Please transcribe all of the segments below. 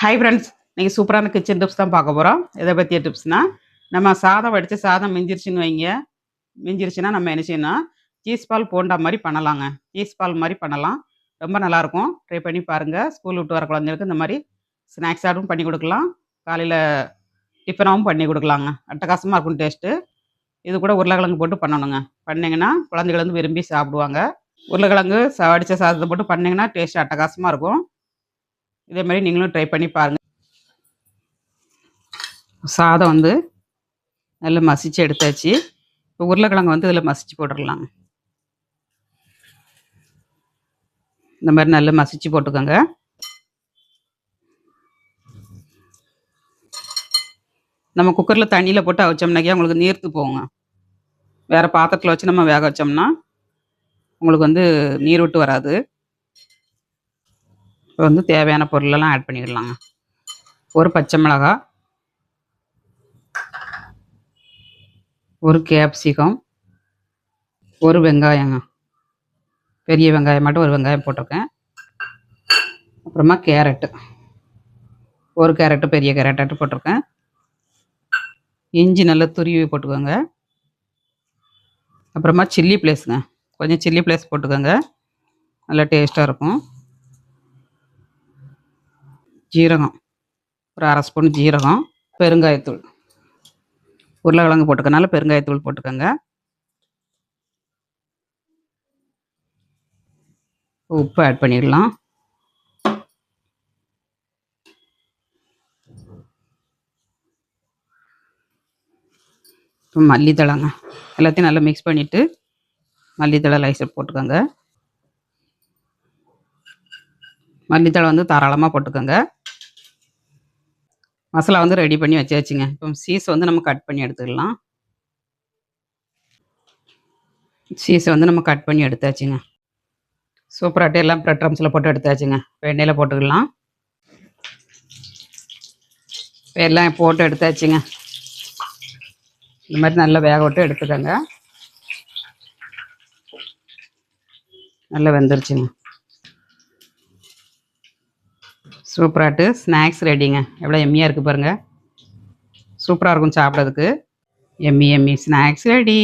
Hi friends, நீங்கள் சூப்பரான kitchen tips தான் பார்க்க போகிறோம். எதை பற்றிய டிப்ஸ்னால், நம்ம சாதம் வடித்து சாதம் மிஞ்சிருச்சுன்னு வைங்க. மிஞ்சிருச்சுன்னா நம்ம என்ன செய்யணும், சீஸ் பால் போண்டா மாதிரி பண்ணலாங்க. சீஸ் பால் மாதிரி பண்ணலாம். ரொம்ப நல்லாயிருக்கும். ட்ரை பண்ணி பாருங்கள். ஸ்கூல் விட்டு வர குழந்தைங்களுக்கு இந்த மாதிரி ஸ்நாக்ஸாகவும் பண்ணி கொடுக்கலாம். காலையில் டிஃபனாகவும் பண்ணி கொடுக்கலாங்க. அட்டகாசமாக இருக்கும் டேஸ்ட்டு. இது கூட உருளைக்கிழங்கு போட்டு பண்ணணுங்க. பண்ணிங்கன்னா குழந்தைகள் வந்து விரும்பி சாப்பிடுவாங்க. உருளைக்கிழங்கு வடித்த சாதத்தை போட்டு பண்ணிங்கன்னா டேஸ்ட் அட்டகாசமாக இருக்கும். இதே மாதிரி நீங்களும் ட்ரை பண்ணி பாருங்கள். சாதம் வந்து நல்லா மசிச்சு எடுத்தாச்சு. இப்போ உருளைக்கிழங்கு வந்து இதில் மசிச்சு போட்டுடலாம். இந்த மாதிரி நல்லா மசிச்சு போட்டுக்கோங்க. நம்ம குக்கரில் தண்ணியில் போட்டு அவிச்சோம்னாக்கே உங்களுக்கு நீர்த்து போகுங்க. வேறு பாத்திரத்தில் வச்சு நம்ம வேக வச்சோம்னா உங்களுக்கு வந்து நீர் விட்டு வராது. இப்போ வந்து தேவையான பொருளெல்லாம் ஆட் பண்ணிடலாங்க. ஒரு பச்சை மிளகாய், ஒரு கேப்சிகம், ஒரு வெங்காயங்க. பெரிய வெங்காயம் மட்டும் ஒரு வெங்காயம் போட்டிருக்கேன். அப்புறமா கேரட்டு, ஒரு கேரட்டு பெரிய கேரட்டாட்டு போட்டிருக்கேன். இஞ்சி நல்லா துருவி போட்டுக்கோங்க. அப்புறமா சில்லி ஃப்ளேக்ஸுங்க, கொஞ்சம் சில்லி ஃப்ளேக்ஸ் போட்டுக்கோங்க, நல்லா டேஸ்ட்டாக இருக்கும். ஜீரகம், ஒரு அரை ஸ்பூன் ஜீரகம். பெருங்காயத்தூள், உருளைக்கிழங்கு போட்டுக்கனால பெருங்காயத்தூள் போட்டுக்கோங்க. உப்பு ஆட் பண்ணிடலாம். மல்லித்தழைங்க, எல்லாத்தையும் நல்லா மிக்ஸ் பண்ணிவிட்டு மல்லித்தழை லைஸர் போட்டுக்கோங்க. மல்லித்தழை வந்து தாராளமாக போட்டுக்கோங்க. மசாலா வந்து ரெடி பண்ணி வச்சாச்சுங்க. இப்போ சீஸ் வந்து நம்ம கட் பண்ணி எடுத்துக்கலாம். சீஸை வந்து நம்ம கட் பண்ணி எடுத்தாச்சுங்க. சூப்பராகிட்டு எல்லாம் ப்ரெட் க்ரம்ஸில் போட்டு எடுத்தாச்சுங்க. இப்போ எண்ணெயில் போட்டுக்கலாம். இப்போ எல்லாம் போட்டு எடுத்தாச்சுங்க. இந்த மாதிரி நல்லா வேக விட்டு எடுத்துக்கோங்க. நல்லா வெந்துருச்சுங்க. சூப்பராகிட்டு ஸ்நாக்ஸ் ரெடிங்க. எவ்வளோ எம்மியாக இருக்குது பாருங்கள். சூப்பராக இருக்கும் சாப்பிட்றதுக்கு. Yummy yummy snacks ready.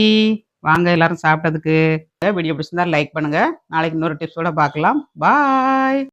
வாங்க எல்லோரும் சாப்பிட்றதுக்கு. வீடியோ பிடிச்சிருந்தா லைக் பண்ணுங்கள். நாளைக்கு இன்னொரு டிப்ஸோடு பார்க்கலாம். பாய்.